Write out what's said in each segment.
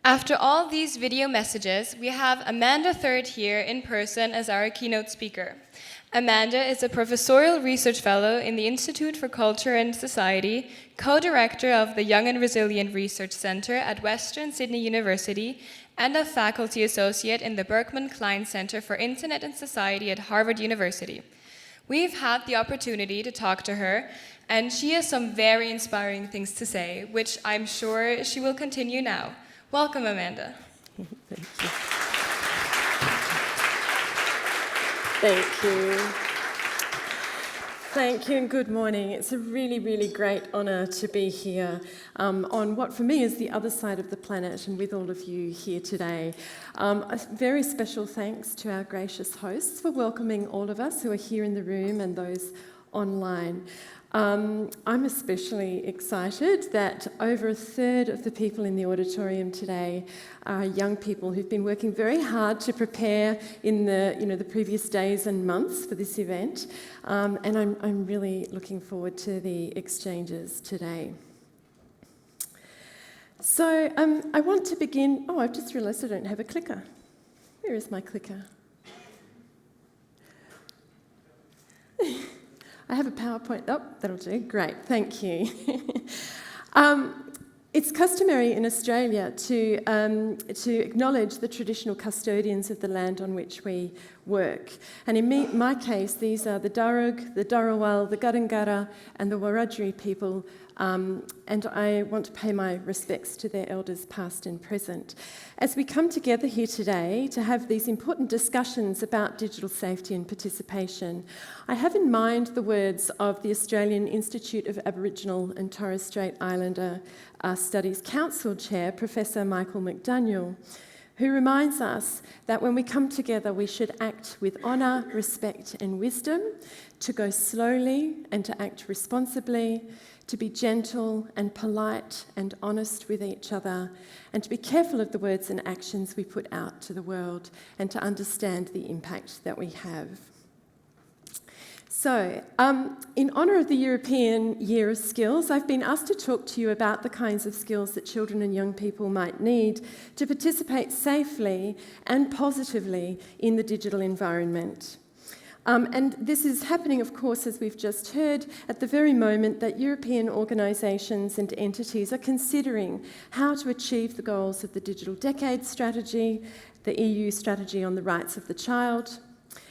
After all these video messages, we have Amanda Third here in person as our keynote speaker. Amanda is a professorial research fellow in the Institute for Culture and Society, co-director of the Young and Resilient Research Center at Western Sydney University, and a faculty associate in the Berkman Klein Center for Internet and Society at Harvard University. We've had the opportunity to talk to her, and she has some very inspiring things to say, which I'm sure she will continue now. Welcome, Amanda. Thank you. Thank you. Thank you and good morning. It's a really, really great honour to be here on what for me is the other side of the planet and with all of you here today. A very special thanks to our gracious hosts for welcoming all of us who are here in the room and those online. I'm especially excited that over a third of the people in the auditorium today are young people who've been working very hard to prepare in the previous days and months for this event, and I'm really looking forward to the exchanges today. So I want to begin. Oh, I've just realised I don't have a clicker. Where is my clicker? I have a PowerPoint. Oh, that'll do. Great, thank you. It's customary in Australia to acknowledge the traditional custodians of the land on which we work. And in my case, these are the Darug, the Darawal, the Gurungara, and the Wiradjuri people. And I want to pay my respects to their elders past and present. As we come together here today to have these important discussions about digital safety and participation, I have in mind the words of the Australian Institute of Aboriginal and Torres Strait Islander Studies Council Chair, Professor Michael McDaniel, who reminds us that when we come together we should act with honour, respect and wisdom, to go slowly and to act responsibly, to be gentle and polite and honest with each other, and to be careful of the words and actions we put out to the world, and to understand the impact that we have. So, in honour of the European Year of Skills, I've been asked to talk to you about the kinds of skills that children and young people might need to participate safely and positively in the digital environment. And this is happening, of course, as we've just heard, at the very moment that European organisations and entities are considering how to achieve the goals of the Digital Decade Strategy, the EU Strategy on the Rights of the Child,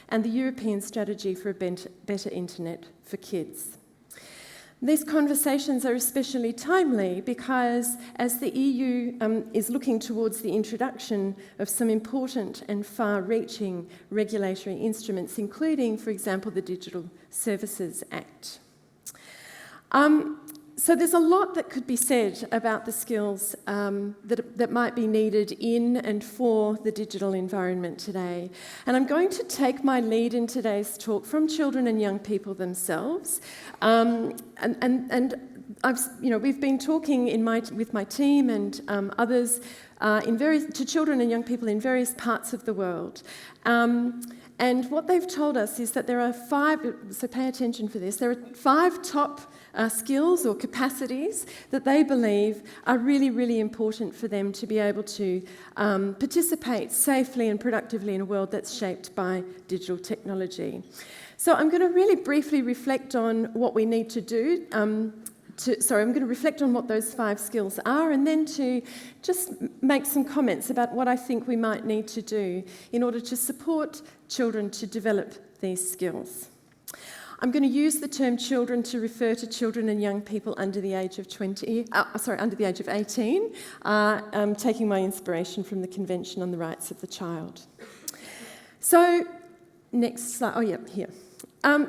and the European Strategy for a Better Internet for Kids. These conversations are especially timely because as the EU is looking towards the introduction of some important and far-reaching regulatory instruments, including, for example, the Digital Services Act. So there's a lot that could be said about the skills that might be needed in and for the digital environment today. And I'm going to take my lead in today's talk from children and young people themselves. And we've been talking with my team and others to children and young people in various parts of the world. And what they've told us is that there are 5, so pay attention for this, there are 5 top skills or capacities that they believe are really, really important for them to be able to participate safely and productively in a world that's shaped by digital technology. So I'm going to really briefly reflect on what we need to do. I'm going to reflect on what those 5 skills are and then to just make some comments about what I think we might need to do in order to support children to develop these skills. I'm going to use the term children to refer to children and young people under the age of 18, taking my inspiration from the Convention on the Rights of the Child. So, next slide. Oh, yeah, here.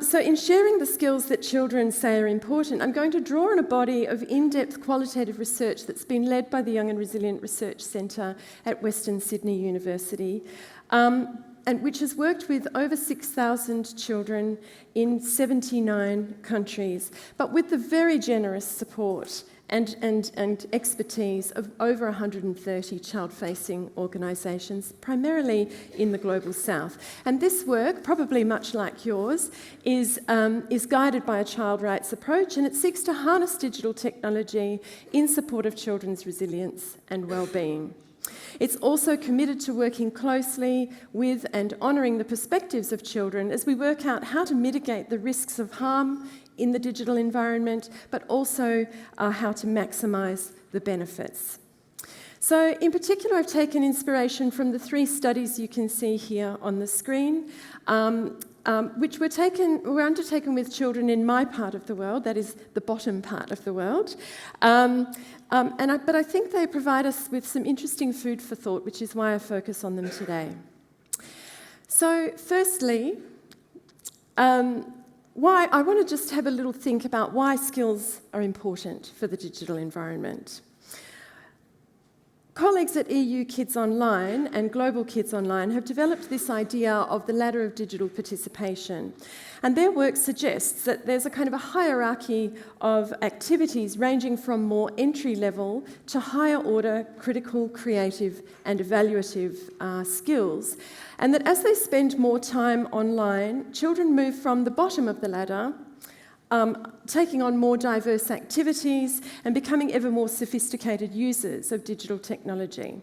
So in sharing the skills that children say are important, I'm going to draw on a body of in-depth qualitative research that's been led by the Young and Resilient Research Centre at Western Sydney University, and which has worked with over 6,000 children in 79 countries, but with the very generous support and expertise of over 130 child-facing organisations, primarily in the Global South. And this work, probably much like yours, is guided by a child rights approach, and it seeks to harness digital technology in support of children's resilience and well-being. It's also committed to working closely with and honouring the perspectives of children as we work out how to mitigate the risks of harm in the digital environment, but also how to maximise the benefits. So in particular, I've taken inspiration from the 3 studies you can see here on the screen, which were undertaken with children in my part of the world, that is the bottom part of the world. But I think they provide us with some interesting food for thought, which is why I focus on them today. So firstly, why I want to just have a little think about why skills are important for the digital environment. Colleagues at EU Kids Online and Global Kids Online have developed this idea of the ladder of digital participation. And their work suggests that there's a kind of a hierarchy of activities ranging from more entry-level to higher-order critical, creative and evaluative skills. And that as they spend more time online, children move from the bottom of the ladder, taking on more diverse activities and becoming ever more sophisticated users of digital technology.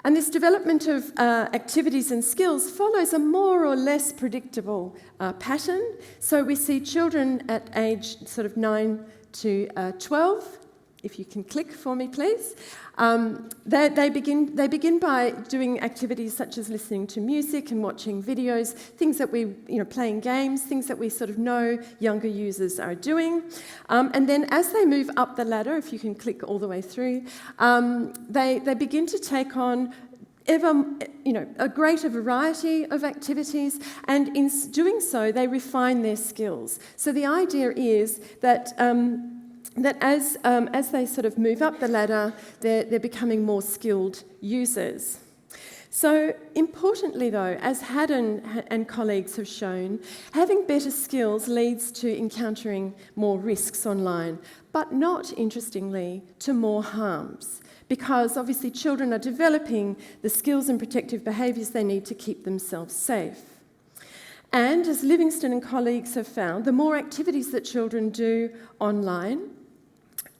And this development of activities and skills follows a more or less predictable pattern. So we see children at age sort of 9 to 12, if you can click for me, please. They begin by doing activities such as listening to music and watching videos, things that playing games, things that we sort of know younger users are doing. And then as they move up the ladder, if you can click all the way through, they begin to take on a greater variety of activities, and in doing so, they refine their skills. So the idea is that as they sort of move up the ladder, they're becoming more skilled users. So importantly though, as Haddon and colleagues have shown, having better skills leads to encountering more risks online, but not, interestingly, to more harms. Because obviously children are developing the skills and protective behaviours they need to keep themselves safe. And as Livingston and colleagues have found, the more activities that children do online,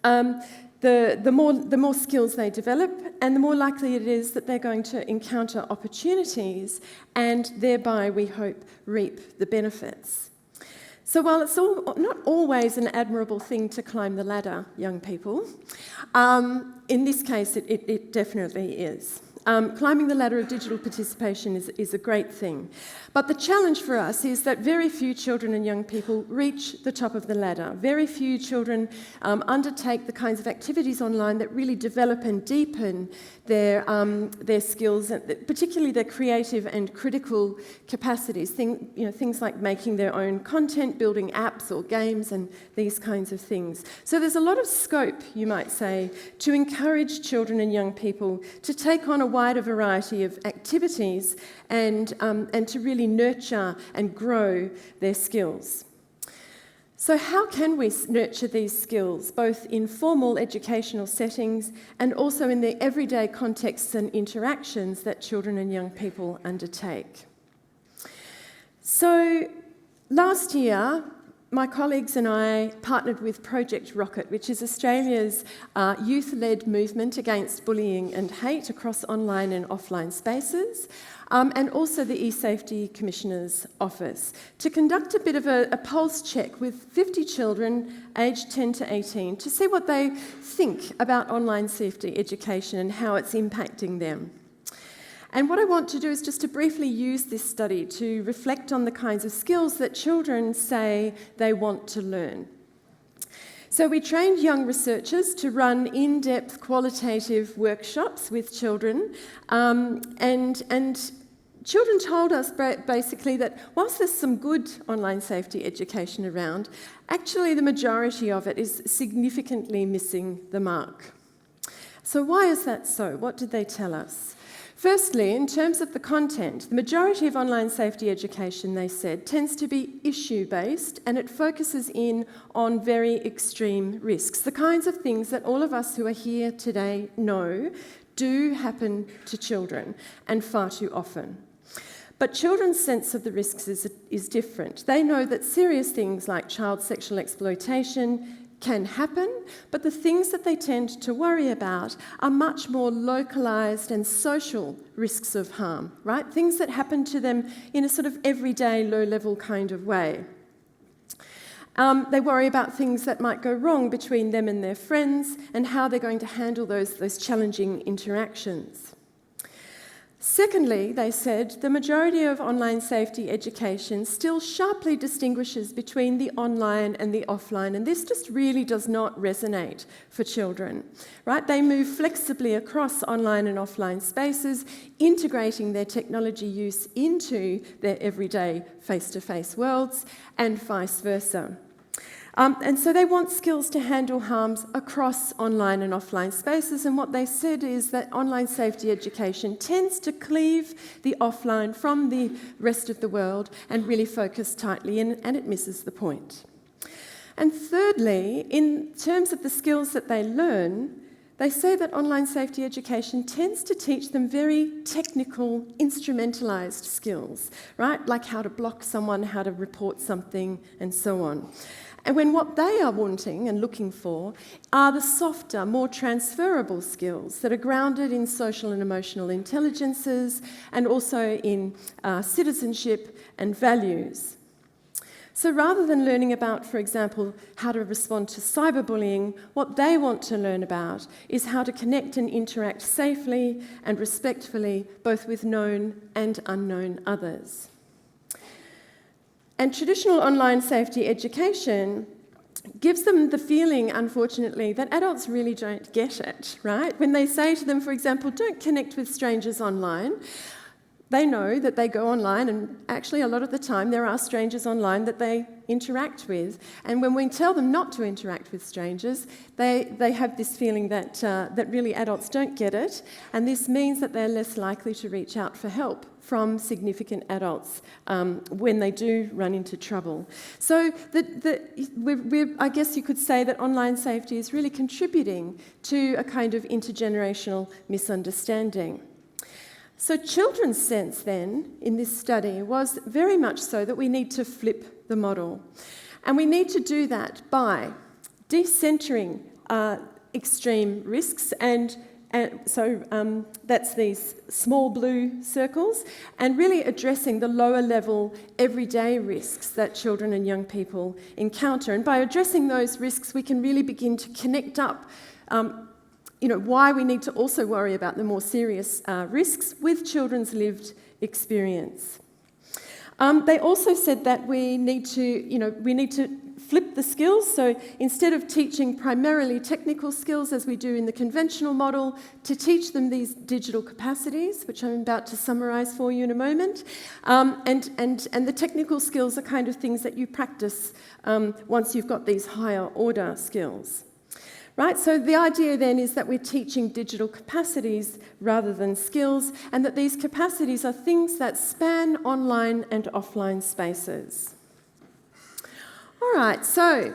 the more skills they develop, and the more likely it is that they're going to encounter opportunities and thereby, we hope, reap the benefits. So while it's not always an admirable thing to climb the ladder, young people, in this case it definitely is. Climbing the ladder of digital participation is a great thing. But the challenge for us is that very few children and young people reach the top of the ladder. Very few children undertake the kinds of activities online that really develop and deepen their skills, particularly their creative and critical capacities. Things like making their own content, building apps or games, and these kinds of things. So there's a lot of scope, you might say, to encourage children and young people to take on a wider variety of activities and to really nurture and grow their skills. So how can we nurture these skills, both in formal educational settings and also in the everyday contexts and interactions that children and young people undertake? So last year, my colleagues and I partnered with Project Rocket, which is Australia's youth-led movement against bullying and hate across online and offline spaces, and also the eSafety Commissioner's Office, to conduct a bit of a pulse check with 50 children aged 10 to 18 to see what they think about online safety education and how it's impacting them. And what I want to do is just to briefly use this study to reflect on the kinds of skills that children say they want to learn. So we trained young researchers to run in-depth qualitative workshops with children, and children told us basically that whilst there's some good online safety education around, actually the majority of it is significantly missing the mark. So why is that so? What did they tell us? Firstly, in terms of the content, the majority of online safety education, they said, tends to be issue-based, and it focuses in on very extreme risks, the kinds of things that all of us who are here today know do happen to children, and far too often. But children's sense of the risks is different. They know that serious things like child sexual exploitation, can happen, but the things that they tend to worry about are much more localised and social risks of harm, right? Things that happen to them in a sort of everyday, low-level kind of way. They worry about things that might go wrong between them and their friends and how they're going to handle those challenging interactions. Secondly, they said, the majority of online safety education still sharply distinguishes between the online and the offline, and this just really does not resonate for children, right? They move flexibly across online and offline spaces, integrating their technology use into their everyday face-to-face worlds, and vice versa. And so they want skills to handle harms across online and offline spaces, and what they said is that online safety education tends to cleave the offline from the rest of the world and really focus tightly, and it misses the point. And thirdly, in terms of the skills that they learn, they say that online safety education tends to teach them very technical, instrumentalised skills, right? Like how to block someone, how to report something, and so on. And when what they are wanting and looking for are the softer, more transferable skills that are grounded in social and emotional intelligences and also in citizenship and values. So rather than learning about, for example, how to respond to cyberbullying, what they want to learn about is how to connect and interact safely and respectfully, both with known and unknown others. And traditional online safety education gives them the feeling, unfortunately, that adults really don't get it, right? When they say to them, for example, don't connect with strangers online, they know that they go online, and actually a lot of the time there are strangers online that they interact with. And when we tell them not to interact with strangers, they have this feeling that really adults don't get it, and this means that they're less likely to reach out for help from significant adults when they do run into trouble. So I guess you could say that online safety is really contributing to a kind of intergenerational misunderstanding. So children's sense then, in this study, was very much so that we need to flip the model. And we need to do that by decentering extreme risks, and so that's these small blue circles, and really addressing the lower level everyday risks that children and young people encounter. And by addressing those risks, we can really begin to connect up why we need to also worry about the more serious risks with children's lived experience. They also said that we need to flip the skills. So instead of teaching primarily technical skills as we do in the conventional model, to teach them these digital capacities, which I'm about to summarise for you in a moment. And the technical skills are kind of things that you practice once you've got these higher order skills. Right, so the idea then is that we're teaching digital capacities rather than skills, and that these capacities are things that span online and offline spaces. All right, so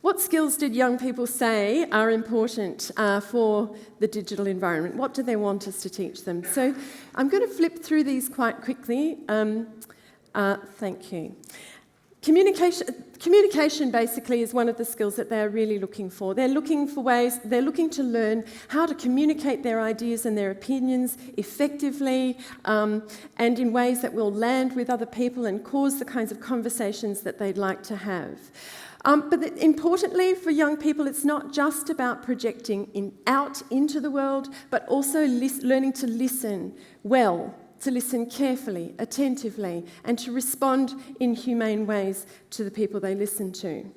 what skills did young people say are important for the digital environment? What do they want us to teach them? So I'm going to flip through these quite quickly. Thank you. Communication basically is one of the skills that they're really looking for. They're looking to learn how to communicate their ideas and their opinions effectively and in ways that will land with other people and cause the kinds of conversations that they'd like to have. But importantly for young people, it's not just about projecting out into the world, but also learning to listen well, to listen carefully, attentively, and to respond in humane ways to the people they listen to.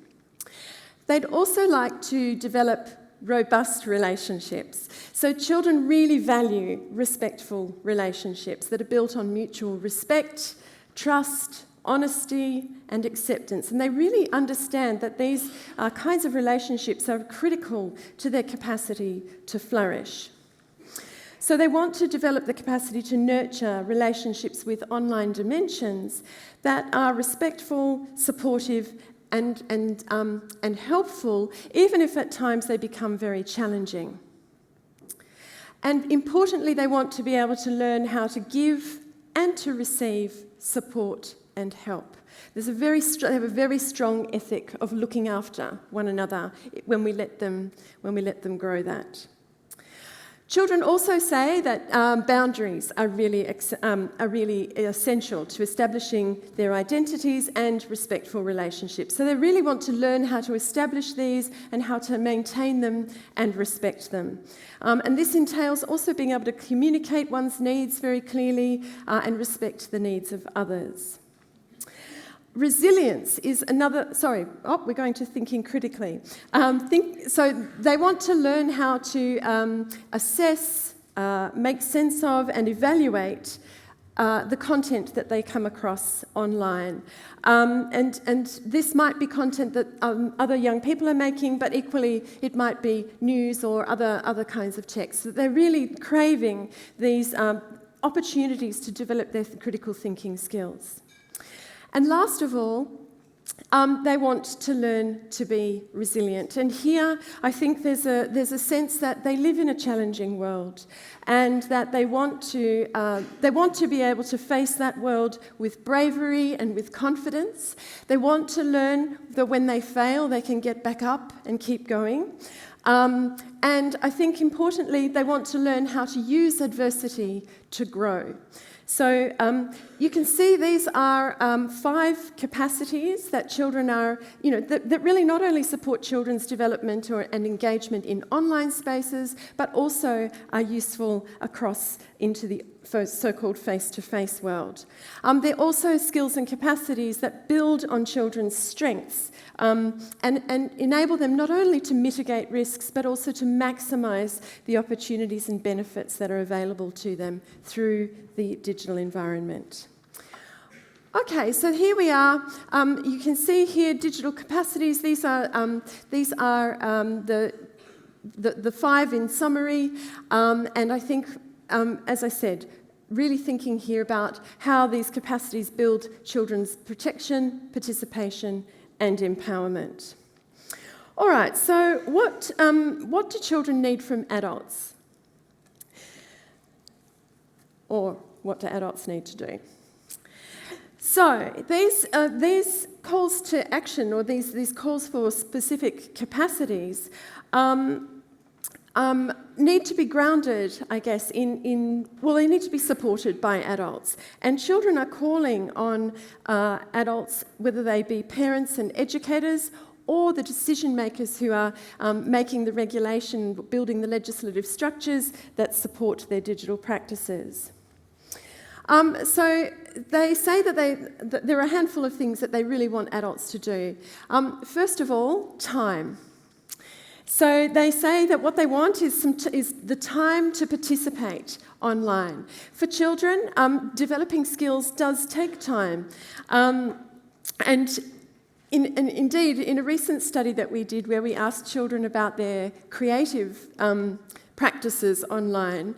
They'd also like to develop robust relationships. So children really value respectful relationships that are built on mutual respect, trust, honesty, and acceptance. And they really understand that these kinds of relationships are critical to their capacity to flourish. So they want to develop the capacity to nurture relationships with online dimensions that are respectful, supportive, and helpful, even if at times they become very challenging. And importantly, they want to be able to learn how to give and to receive support and help. They have a very strong ethic of looking after one another when we let them grow that. Children also say that boundaries are really essential to establishing their identities and respectful relationships. So they really want to learn how to establish these and how to maintain them and respect them. And this entails also being able to communicate one's needs very clearly and respect the needs of others. Resilience is another, we're going to thinking critically. So they want to learn how to assess, make sense of and evaluate the content that they come across online. And this might be content that other young people are making, but equally it might be news or other kinds of texts. They're really craving these opportunities to develop their critical thinking skills. And last of all, they want to learn to be resilient. And here, I think there's a sense that they live in a challenging world, and that they want to be able to face that world with bravery and with confidence. They want to learn that when they fail, they can get back up and keep going. And I think importantly, they want to learn how to use adversity to grow. So you can see these are 5 capacities that children are, that really not only support children's development and engagement in online spaces, but also are useful across into the so-called face-to-face world. They're also skills and capacities that build on children's strengths and enable them not only to mitigate risks, but also to maximise the opportunities and benefits that are available to them through the digital environment. Okay, so here we are. You can see here digital capacities. These are the 5 in summary, and I think, as I said, really thinking here about how these capacities build children's protection, participation, and empowerment. All right, so what do children need from adults? Or what do adults need to do? So these calls to action, or these calls for specific capacities, need to be grounded, I guess, they need to be supported by adults. And children are calling on adults, whether they be parents and educators or the decision makers who are making the regulation, building the legislative structures that support their digital practices. So they say that there are a handful of things that they really want adults to do. First of all, time. So they say that what they want is the time to participate online. For children, developing skills does take time. And indeed, in a recent study that we did where we asked children about their creative practices online,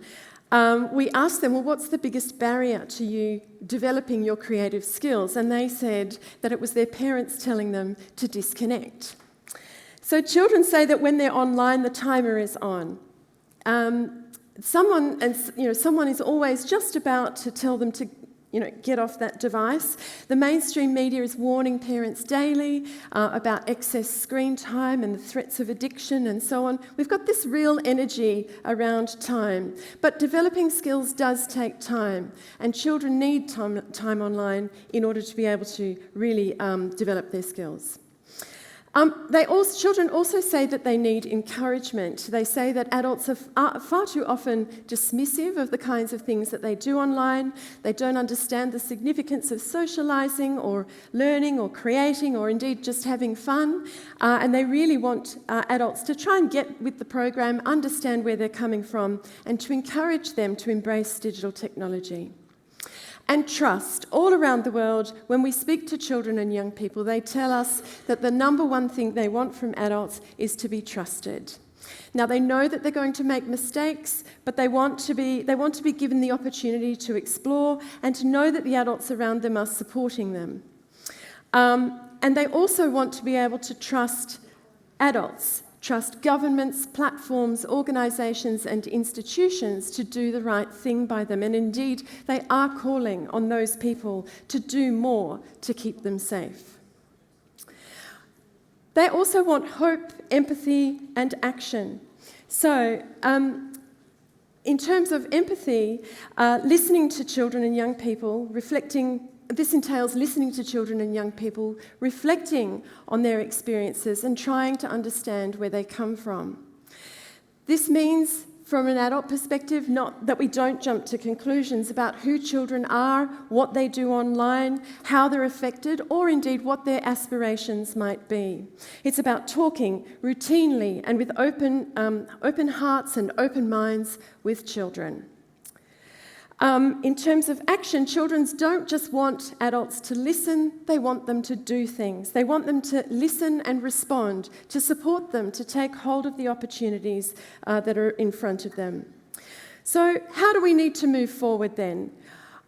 we asked them, well, what's the biggest barrier to you developing your creative skills? And they said that it was their parents telling them to disconnect. So children say that when they're online, the timer is on. Someone is always just about to tell them to get off that device. The mainstream media is warning parents daily about excess screen time and the threats of addiction and so on. We've got this real energy around time. But developing skills does take time, and children need time online in order to be able to really develop their skills. Children also say that they need encouragement. They say that adults are far too often dismissive of the kinds of things that they do online. They don't understand the significance of socialising or learning or creating or indeed just having fun. And they really want adults to try and get with the program, understand where they're coming from, and to encourage them to embrace digital technology. And trust. All around the world, when we speak to children and young people, they tell us that the number one thing they want from adults is to be trusted. Now, they know that they're going to make mistakes, but they want to be given the opportunity to explore and to know that the adults around them are supporting them. And they also want to be able to trust adults. trust governments, platforms, organisations and institutions to do the right thing by them. And indeed, they are calling on those people to do more to keep them safe. They also want hope, empathy and action. So, in terms of empathy, listening to children and young people, this entails listening to children and young people, reflecting on their experiences and trying to understand where they come from. This means, from an adult perspective, not that we don't jump to conclusions about who children are, what they do online, how they're affected, or indeed what their aspirations might be. It's about talking routinely and with open hearts and open minds with children. In terms of action, children don't just want adults to listen, they want them to do things. They want them to listen and respond, to support them, to take hold of the opportunities that are in front of them. So how do we need to move forward then?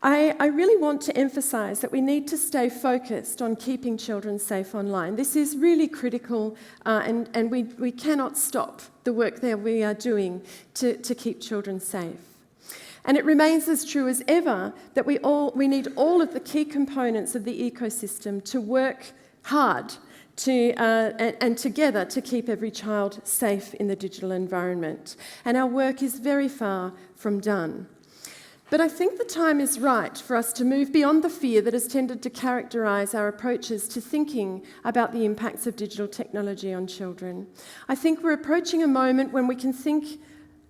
I really want to emphasise that we need to stay focused on keeping children safe online. This is really critical and we cannot stop the work that we are doing to keep children safe. And it remains as true as ever that we need all of the key components of the ecosystem to work hard and together to keep every child safe in the digital environment. And our work is very far from done. But I think the time is right for us to move beyond the fear that has tended to characterise our approaches to thinking about the impacts of digital technology on children. I think we're approaching a moment when we can think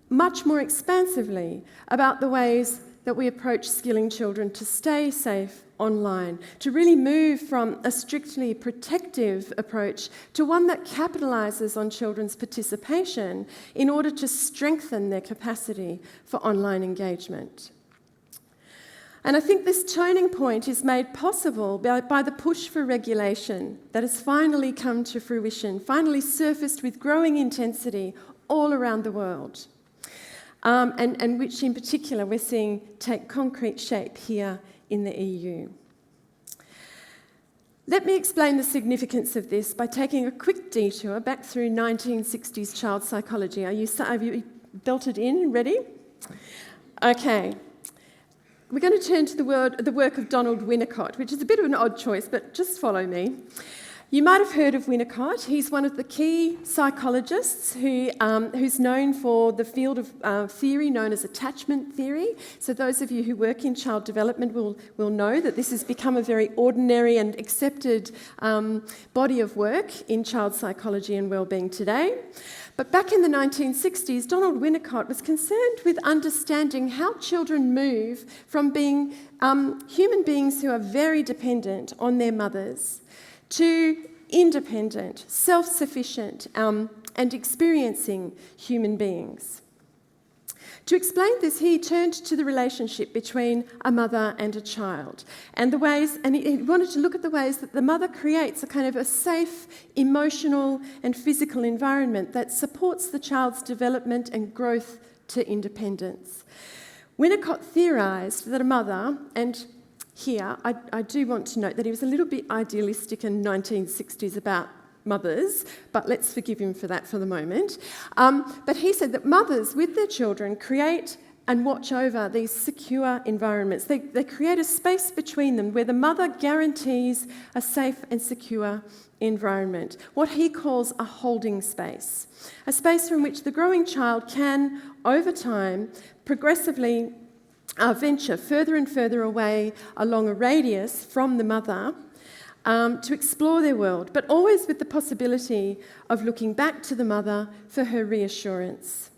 much more expansively about the ways that we approach skilling children to stay safe online, to really move from a strictly protective approach to one that capitalises on children's participation in order to strengthen their capacity for online engagement. And I think this turning point is made possible by the push for regulation that has finally come to fruition, finally surfaced with growing intensity all around the world. And which in particular we're seeing take concrete shape here in the EU. Let me explain the significance of this by taking a quick detour back through 1960s child psychology. Have you belted in and ready? Okay. We're going to turn to the work of Donald Winnicott, which is a bit of an odd choice, but just follow me. You might have heard of Winnicott. He's one of the key psychologists who's known for the field of theory known as attachment theory. So those of you who work in child development will know that this has become a very ordinary and accepted body of work in child psychology and wellbeing today. But back in the 1960s, Donald Winnicott was concerned with understanding how children move from being human beings who are very dependent on their mothers to independent, self-sufficient, and experiencing human beings. To explain this, he turned to the relationship between a mother and a child, and he wanted to look at the ways that the mother creates a kind of a safe, emotional and physical environment that supports the child's development and growth to independence. Winnicott theorised that a mother, and here, I do want to note that he was a little bit idealistic in 1960s about mothers, but let's forgive him for that for the moment. But he said that mothers with their children create and watch over these secure environments. They create a space between them where the mother guarantees a safe and secure environment, what he calls a holding space, a space from which the growing child can, over time, progressively venture further and further away along a radius from the mother to explore their world, but always with the possibility of looking back to the mother for her reassurance.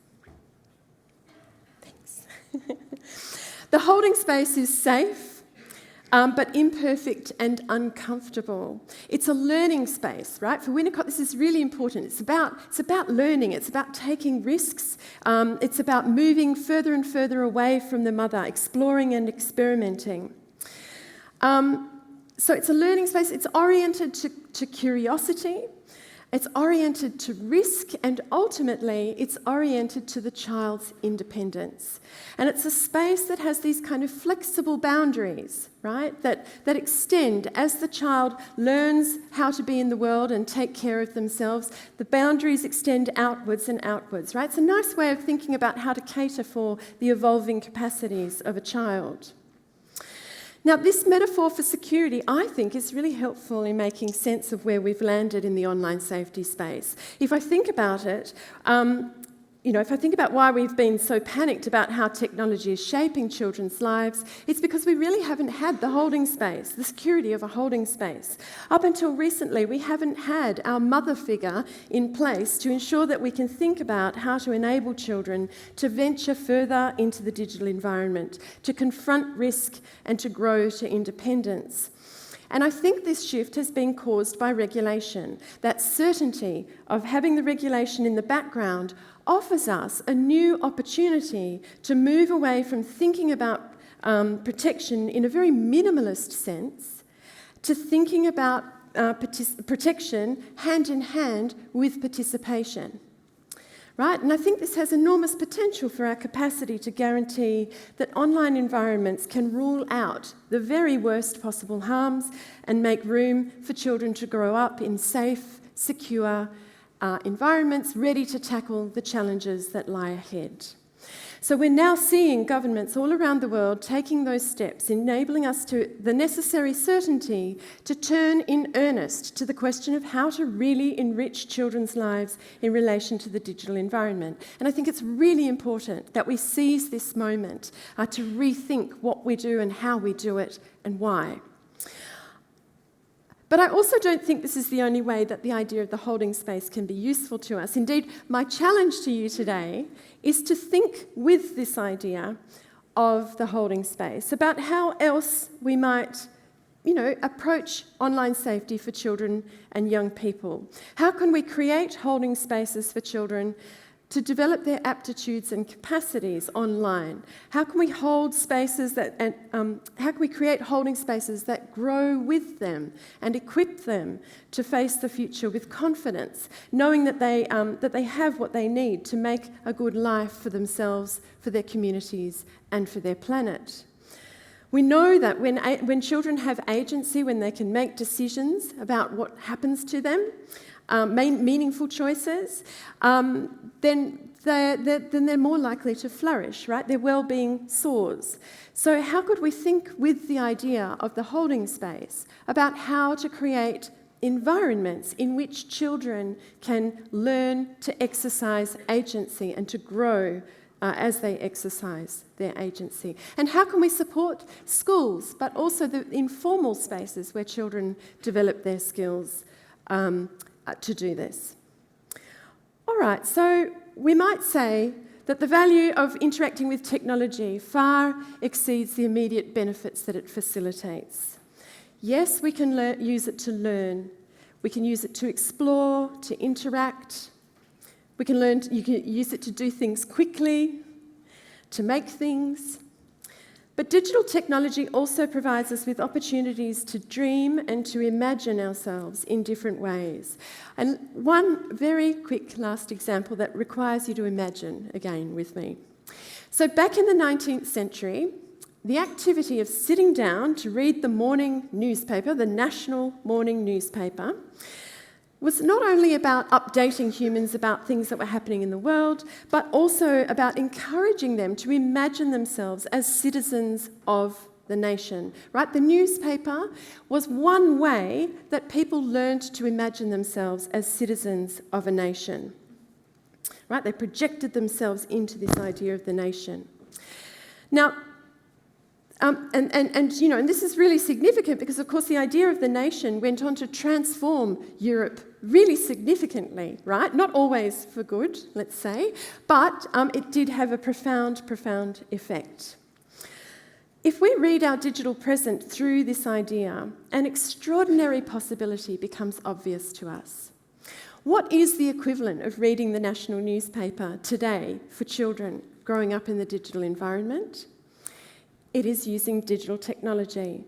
Thanks. The holding space is safe, but imperfect and uncomfortable. It's a learning space, right? For Winnicott, this is really important. It's about learning. It's about taking risks. It's about moving further and further away from the mother, exploring and experimenting. So it's a learning space. It's oriented to curiosity. It's oriented to risk, and ultimately it's oriented to the child's independence. And it's a space that has these kind of flexible boundaries, right, that extend as the child learns how to be in the world and take care of themselves. The boundaries extend outwards and outwards, right? It's a nice way of thinking about how to cater for the evolving capacities of a child. Now, this metaphor for security, I think, is really helpful in making sense of where we've landed in the online safety space. If I think about it, if I think about why we've been so panicked about how technology is shaping children's lives, it's because we really haven't had the holding space, the security of a holding space. Up until recently, we haven't had our mother figure in place to ensure that we can think about how to enable children to venture further into the digital environment, to confront risk and to grow to independence. And I think this shift has been caused by regulation. That certainty of having the regulation in the background offers us a new opportunity to move away from thinking about protection in a very minimalist sense to thinking about protection hand in hand with participation. Right? And I think this has enormous potential for our capacity to guarantee that online environments can rule out the very worst possible harms and make room for children to grow up in safe, secure environments ready to tackle the challenges that lie ahead. So we're now seeing governments all around the world taking those steps, enabling us to the necessary certainty to turn in earnest to the question of how to really enrich children's lives in relation to the digital environment. And I think it's really important that we seize this moment to rethink what we do and how we do it and why. But I also don't think this is the only way that the idea of the holding space can be useful to us. Indeed, my challenge to you today is to think with this idea of the holding space about how else we might, approach online safety for children and young people. How can we create holding spaces for children to develop their aptitudes and capacities online? How can we hold spaces how can we create holding spaces that grow with them and equip them to face the future with confidence, knowing that they have what they need to make a good life for themselves, for their communities, and for their planet? We know that when children have agency, when they can make decisions about what happens to them, meaningful choices, then they're more likely to flourish, right? Their well-being soars. So how could we think with the idea of the holding space about how to create environments in which children can learn to exercise agency and to grow as they exercise their agency? And how can we support schools, but also the informal spaces where children develop their skills to do this? All right, so we might say that the value of interacting with technology far exceeds the immediate benefits that it facilitates. Yes, we can use it to learn. We can use it to explore, to interact. You can use it to do things quickly, to make things. But digital technology also provides us with opportunities to dream and to imagine ourselves in different ways. And one very quick last example that requires you to imagine again with me. So back in the 19th century, the activity of sitting down to read the morning newspaper, the national morning newspaper, was not only about updating humans about things that were happening in the world, but also about encouraging them to imagine themselves as citizens of the nation, right? The newspaper was one way that people learned to imagine themselves as citizens of a nation, right? They projected themselves into this idea of the nation. Now, and this is really significant because, of course, the idea of the nation went on to transform Europe really significantly, right? Not always for good, let's say, but it did have a profound effect. If we read our digital present through this idea, an extraordinary possibility becomes obvious to us. What is the equivalent of reading the national newspaper today for children growing up in the digital environment? It is using digital technology.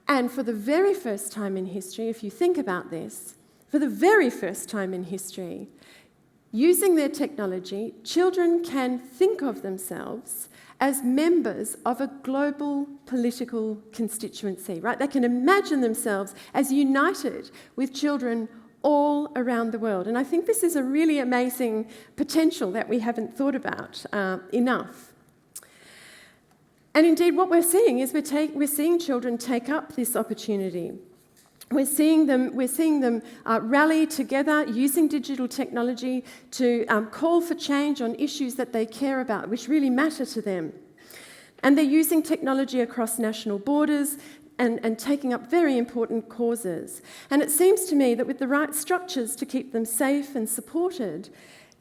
And for the very first time in history, if you think about this, For the very first time in history, using their technology, children can think of themselves as members of a global political constituency, right? They can imagine themselves as united with children all around the world. And I think this is a really amazing potential that we haven't thought about enough. And indeed, what we're seeing is we're seeing children take up this opportunity. We're seeing them rally together using digital technology to call for change on issues that they care about, which really matter to them. And they're using technology across national borders and taking up very important causes. And it seems to me that with the right structures to keep them safe and supported,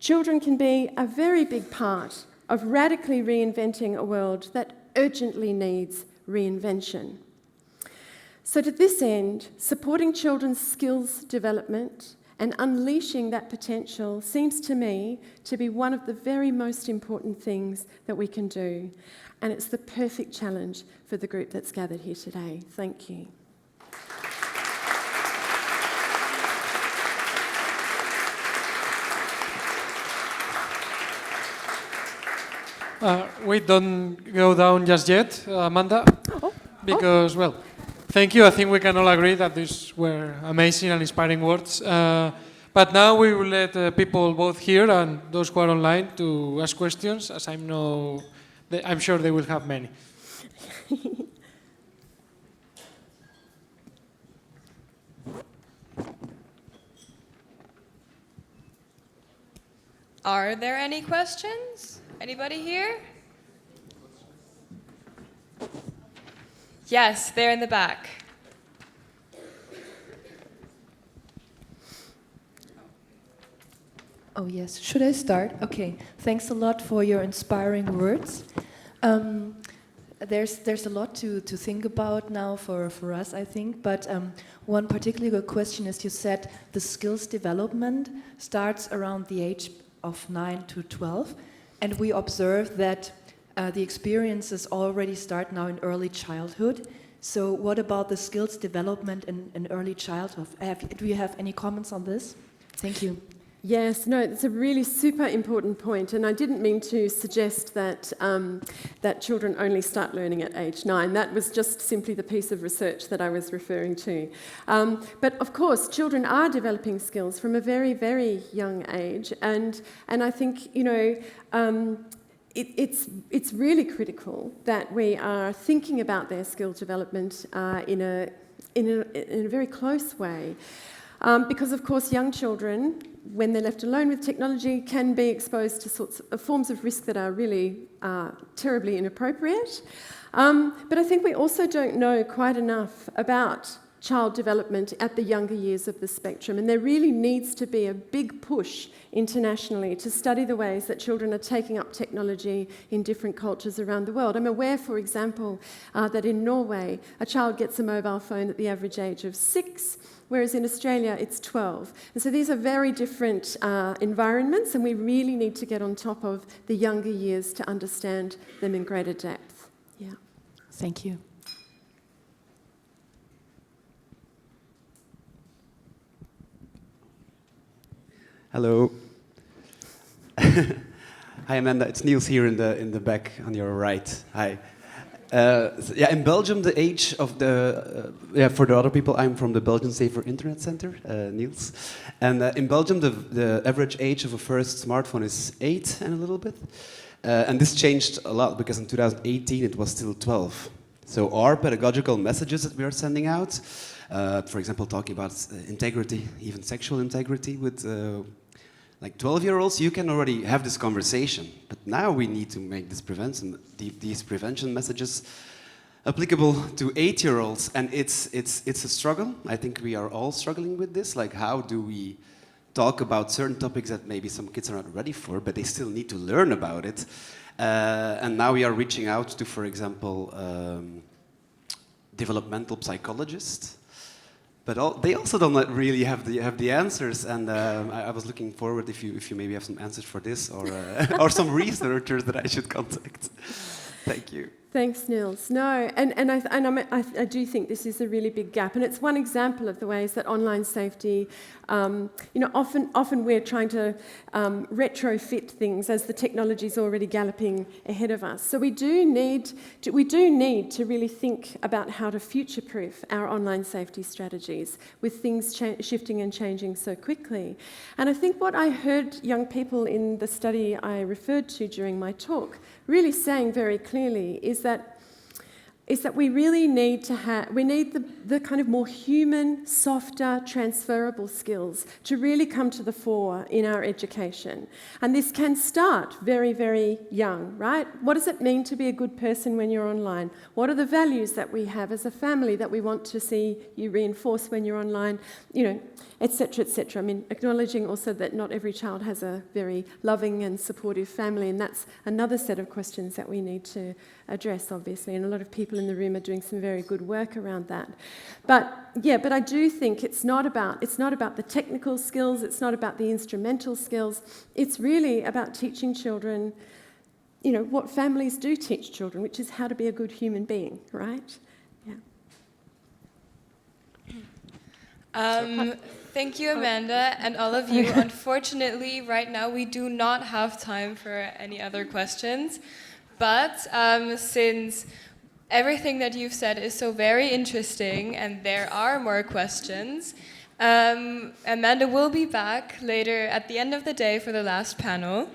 children can be a very big part of radically reinventing a world that urgently needs reinvention. So to this end, supporting children's skills development and unleashing that potential seems to me to be one of the very most important things that we can do. And it's the perfect challenge for the group that's gathered here today. Thank you. We don't go down just yet, Amanda, because, well, thank you. I think we can all agree that these were amazing and inspiring words. But now we will let people both here and those who are online to ask questions, as I'm sure they will have many. Are there any questions? Anybody here? Yes, there in the back. Oh yes, should I start? Okay, thanks a lot for your inspiring words. There's a lot to think about now for us, I think, but one particular question is you said the skills development starts around the age of 9 to 12, and we observe that the experiences already start now in early childhood. So what about the skills development in early childhood? Do you have any comments on this? Thank you. Yes, no, it's a really super important point, and I didn't mean to suggest that that children only start learning at age 9. That was just simply the piece of research that I was referring to. But of course, children are developing skills from a very, very young age, and I think it's really critical that we are thinking about their skill development in a very close way. Because, of course, young children, when they're left alone with technology, can be exposed to sorts of forms of risk that are really terribly inappropriate. But I think we also don't know quite enough about child development at the younger years of the spectrum, and there really needs to be a big push internationally to study the ways that children are taking up technology in different cultures around the world. I'm aware, for example, that in Norway, a child gets a mobile phone at the average age of 6, whereas in Australia it's 12. And so these are very different environments, and we really need to get on top of the younger years to understand them in greater depth. Yeah. Thank you. Hello. Hi, Amanda. It's Niels here in the back on your right. Hi. In Belgium, the age of for the other people, I'm from the Belgian Safer Internet Center, Niels. And in Belgium, the average age of a first smartphone is 8 and a little bit. And this changed a lot because in 2018 it was still 12. So our pedagogical messages that we are sending out, for example, talking about integrity, even sexual integrity with like 12-year-olds, you can already have this conversation. But now we need to make these prevention messages applicable to 8-year-olds, and it's a struggle. I think we are all struggling with this. Like, how do we talk about certain topics that maybe some kids are not ready for, but they still need to learn about it? And now we are reaching out to, for example, developmental psychologists. But they also don't really have the answers, and I was looking forward if you maybe have some answers for this, or or some researchers that I should contact. Thank you. Thanks, Nils. No, I do think this is a really big gap, and it's one example of the ways that online safety, often we're trying to retrofit things as the technology is already galloping ahead of us. So we do need to really think about how to future-proof our online safety strategies with things shifting and changing so quickly. And I think what I heard young people in the study I referred to during my talk really saying very clearly is that we really need to the kind of more human, softer, transferable skills to really come to the fore in our education. And this can start very, very young, right? What does it mean to be a good person when you're online? What are the values that we have as a family that we want to see you reinforce when you're online? Et cetera, et cetera. I mean, acknowledging also that not every child has a very loving and supportive family, and that's another set of questions that we need to address, obviously, and a lot of people in the room are doing some very good work around that. But I do think it's not about the technical skills, it's not about the instrumental skills, it's really about teaching children, what families do teach children, which is how to be a good human being, right? Yeah. Thank you, Amanda, and all of you. Unfortunately, right now we do not have time for any other questions, but since everything that you've said is so very interesting and there are more questions, Amanda will be back later at the end of the day for the last panel.